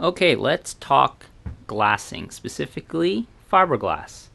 Okay, let's talk glassing, specifically fiberglass.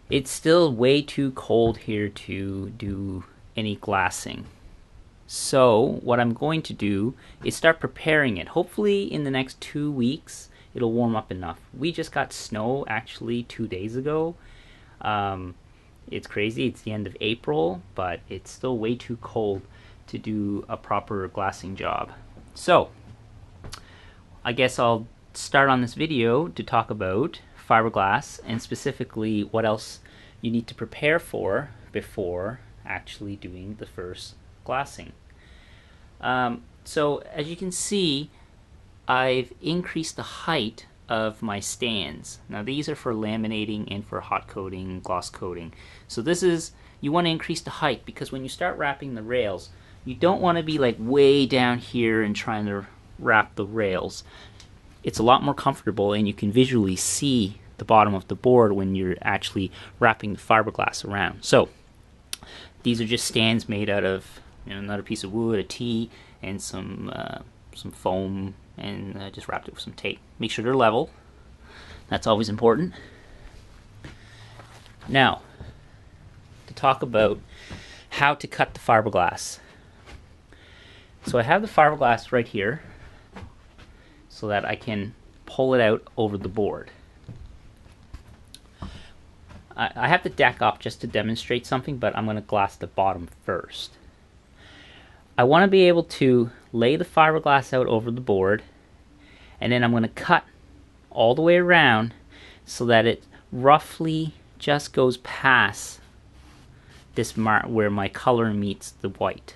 It's still way too cold here to do any glassing. So what I'm going to do is start preparing it. Hopefully in the next 2 weeks it'll warm up enough. We just got snow actually 2 days ago. It's crazy, it's the end of April, but it's still way too cold to do a proper glassing job. So I guess I'll start on this video to talk about fiberglass and specifically what else you need to prepare for before actually doing the first glassing. So as you can see, I've increased the height of my stands. Now these are for laminating and for hot coating, gloss coating. So this is, you want to increase the height because when you start wrapping the rails, you don't want to be like way down here and trying to wrap the rails. It's a lot more comfortable and you can visually see the bottom of the board when you're actually wrapping the fiberglass around. So these are just stands made out of another piece of wood, a T, and some foam, and just wrapped it with some tape. Make sure they're level. That's always important. Now, to talk about how to cut the fiberglass. So I have the fiberglass right here so that I can pull it out over the board. I have the deck up just to demonstrate something, but I'm going to glass the bottom first. I want to be able to lay the fiberglass out over the board, and then I'm going to cut all the way around so that it roughly just goes past this mark where my color meets the white,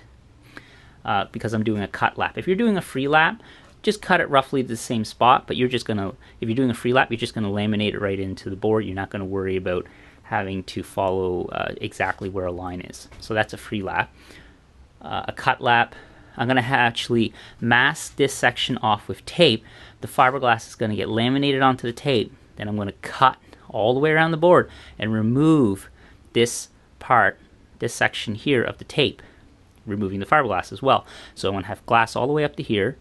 because I'm doing a cut lap. If you're doing a free lap, just cut it roughly to the same spot, but you're just going to, if you're doing a free lap, you're just going to laminate it right into the board. You're not going to worry about having to follow exactly where a line is. So that's a free lap. A cut lap, I'm going to actually mask this section off with tape. The fiberglass is going to get laminated onto the tape. Then I'm going to cut all the way around the board and remove this part, this section here of the tape, removing the fiberglass as well. So I'm going to have glass all the way up to here,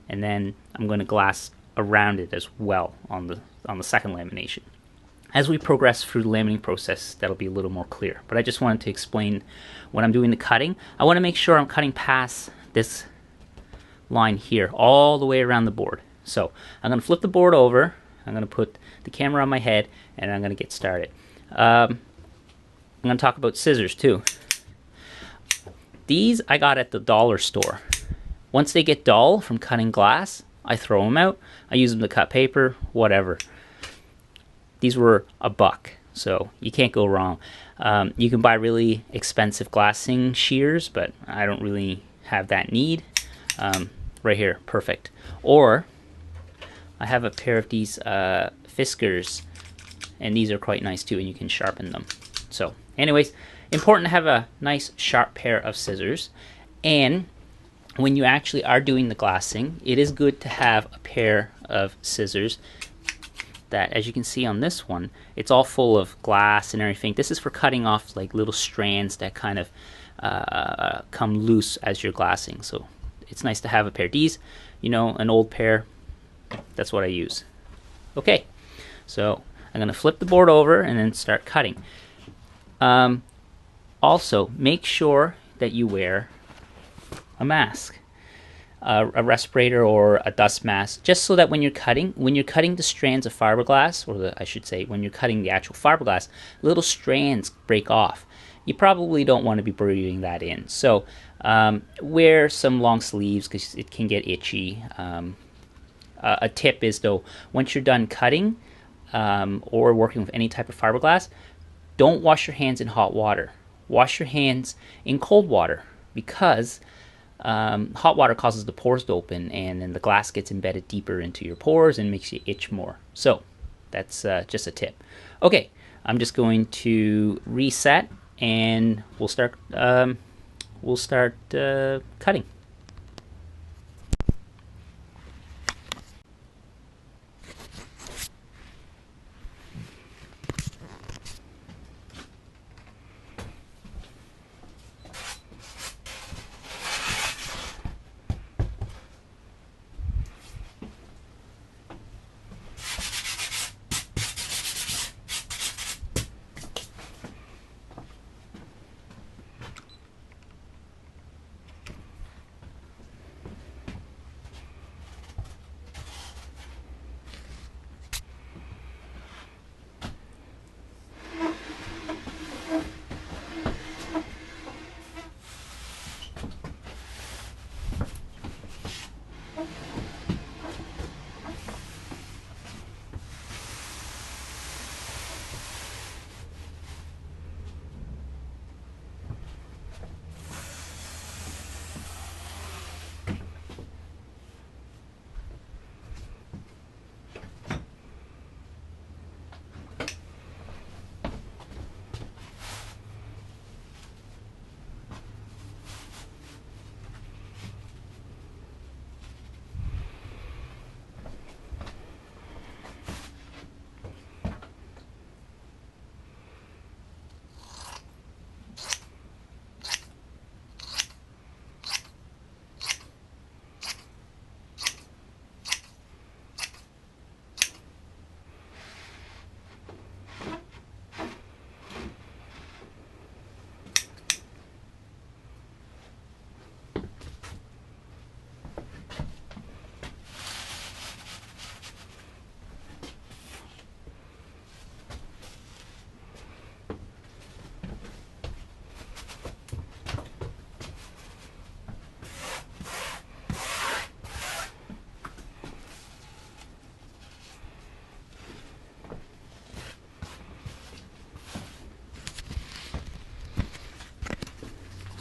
and then I'm going to glass around it as well on the second lamination. As we progress through the laminating process, that'll be a little more clear. But I just wanted to explain when I'm doing the cutting, I want to make sure I'm cutting past this line here all the way around the board. So I'm going to flip the board over, I'm going to put the camera on my head, and I'm going to get started. I'm going to talk about scissors too. These I got at the dollar store. Once they get dull from cutting glass, I throw them out. I use them to cut paper, whatever. These were $1, so you can't go wrong. You can buy really expensive glassing shears, but I don't really have that need. Right here, perfect. Or I have a pair of these Fiskars, and these are quite nice too, and you can sharpen them. So anyways, important to have a nice sharp pair of scissors. And when you actually are doing the glassing, it is good to have a pair of scissors that, as you can see on this one, it's all full of glass and everything. This is for cutting off like little strands that kind of come loose as you're glassing. So it's nice to have a pair. These, an old pair, that's what I use. Okay, so I'm going to flip the board over and then start cutting. Also, make sure that you wear a mask. A respirator or a dust mask, just so that when you're cutting the strands of fiberglass, or I should say when you're cutting the actual fiberglass, little strands break off. You probably don't want to be breathing that in. So wear some long sleeves because it can get itchy. A tip is though, once you're done cutting or working with any type of fiberglass, don't wash your hands in hot water. Wash your hands in cold water, because hot water causes the pores to open, and then the glass gets embedded deeper into your pores and makes you itch more. So that's just a tip. Okay, I'm just going to reset, and we'll start cutting.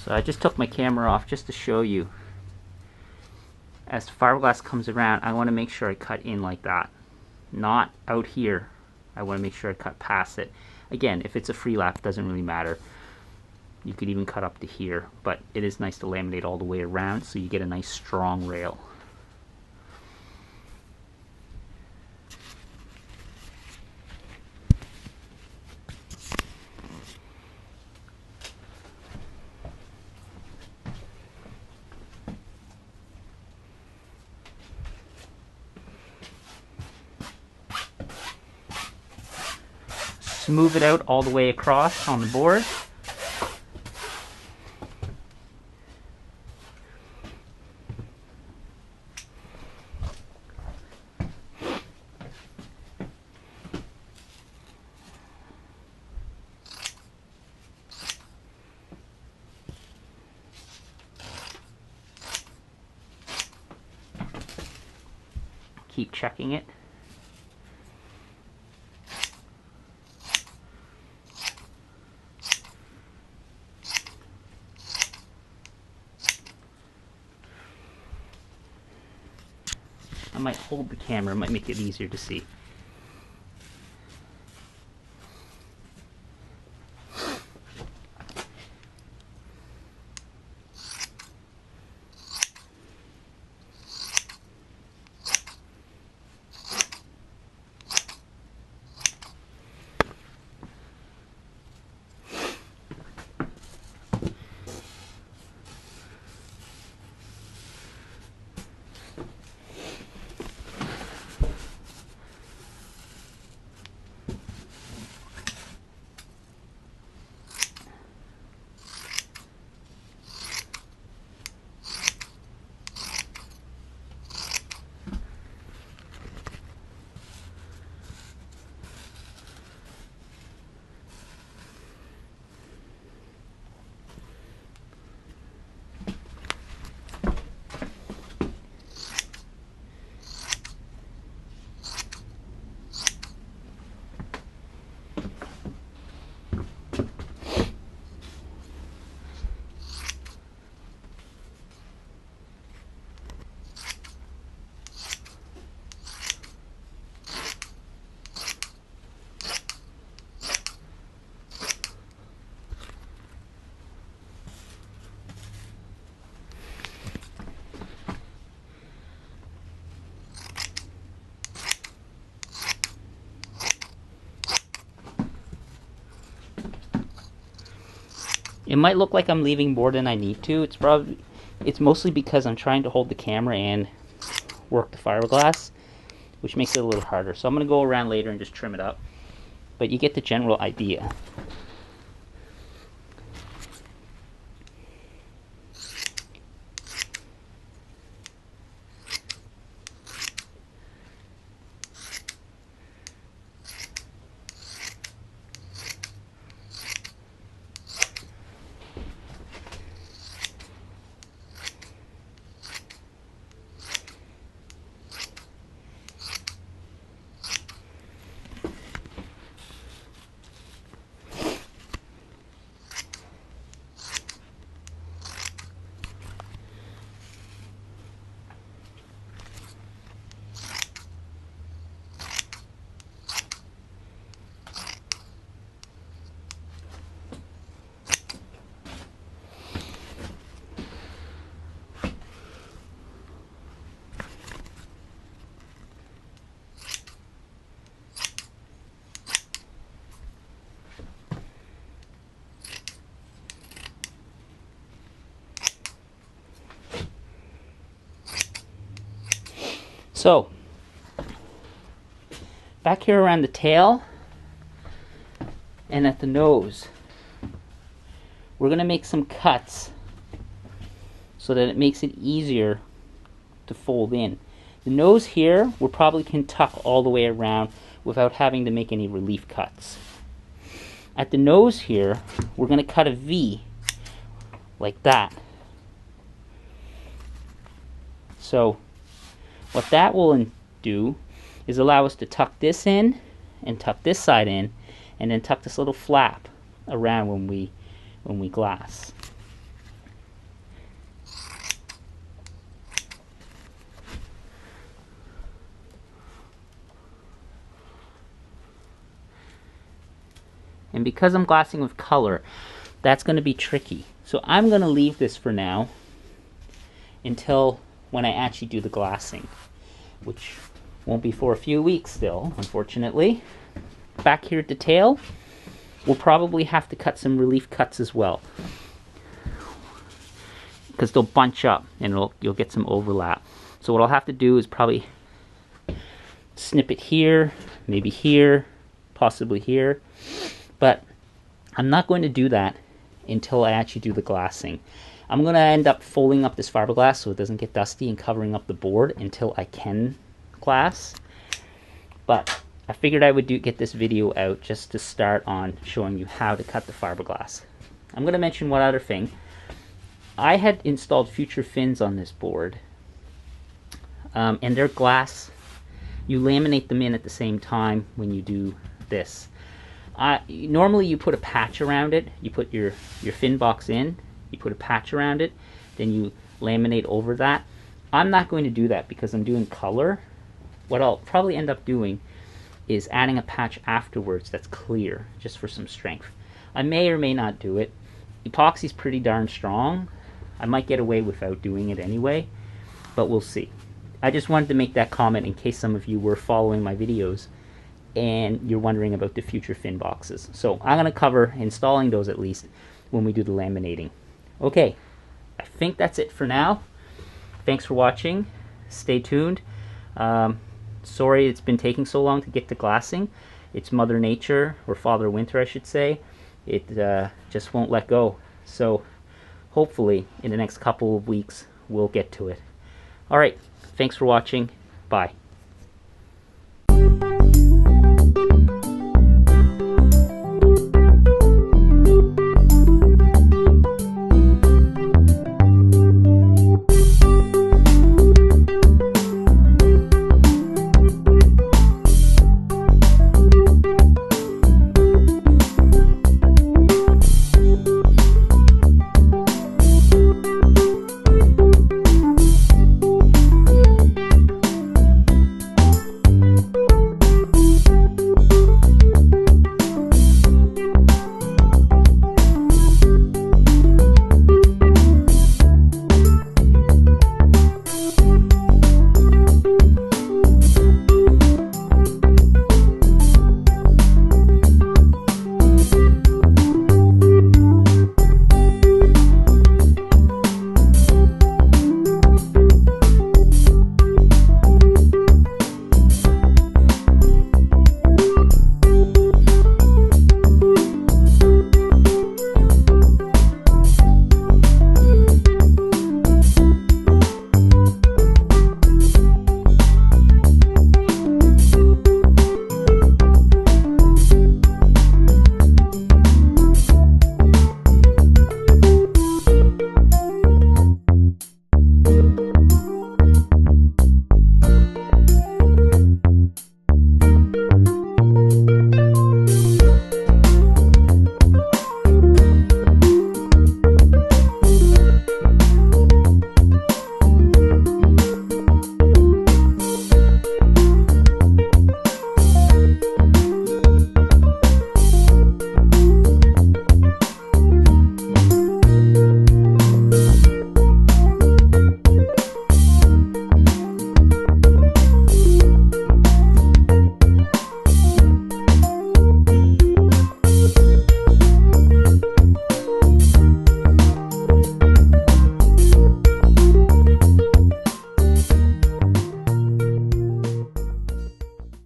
So I just took my camera off just to show you. As the fiberglass comes around, I want to make sure I cut in like that. Not out here. I want to make sure I cut past it. Again, if it's a free lap, it doesn't really matter. You could even cut up to here, but it is nice to laminate all the way around so you get a nice strong rail. Smooth it out all the way across on the board. Keep checking it. I might hold the camera, it might make it easier to see. It might look like I'm leaving more than I need to. It's mostly because I'm trying to hold the camera and work the fiberglass, which makes it a little harder. So I'm going to go around later and just trim it up. But you get the general idea. So, back here around the tail and at the nose, we're going to make some cuts so that it makes it easier to fold in. The nose here, we probably can tuck all the way around without having to make any relief cuts. At the nose here, we're going to cut a V like that. So, what that will do is allow us to tuck this in and tuck this side in and then tuck this little flap around when we glass. And because I'm glassing with color, that's going to be tricky. So I'm going to leave this for now until when I actually do the glassing, which won't be for a few weeks still, unfortunately. Back here at the tail, we'll probably have to cut some relief cuts as well, because they'll bunch up and you'll get some overlap. So what I'll have to do is probably snip it here, maybe here, possibly here, but I'm not going to do that until I actually do the glassing. I'm going to end up folding up this fiberglass so it doesn't get dusty and covering up the board until I can glass. But I figured I would get this video out just to start on showing you how to cut the fiberglass. I'm going to mention one other thing. I had installed future fins on this board, and they're glass. You laminate them in at the same time when you do this. Normally you put a patch around it. You put your fin box in, you put a patch around it, then you laminate over that. I'm not going to do that because I'm doing color. What I'll probably end up doing is adding a patch afterwards that's clear, just for some strength. I may or may not do it. Epoxy's pretty darn strong. I might get away without doing it anyway, but we'll see. I just wanted to make that comment in case some of you were following my videos and you're wondering about the future fin boxes. So I'm going to cover installing those at least when we do the laminating. Okay, I think that's it for now. Thanks for watching. Stay tuned. Sorry it's been taking so long to get to glassing. It's Mother Nature, or Father Winter I should say. It just won't let go. So hopefully in the next couple of weeks we'll get to it. Alright, thanks for watching. Bye.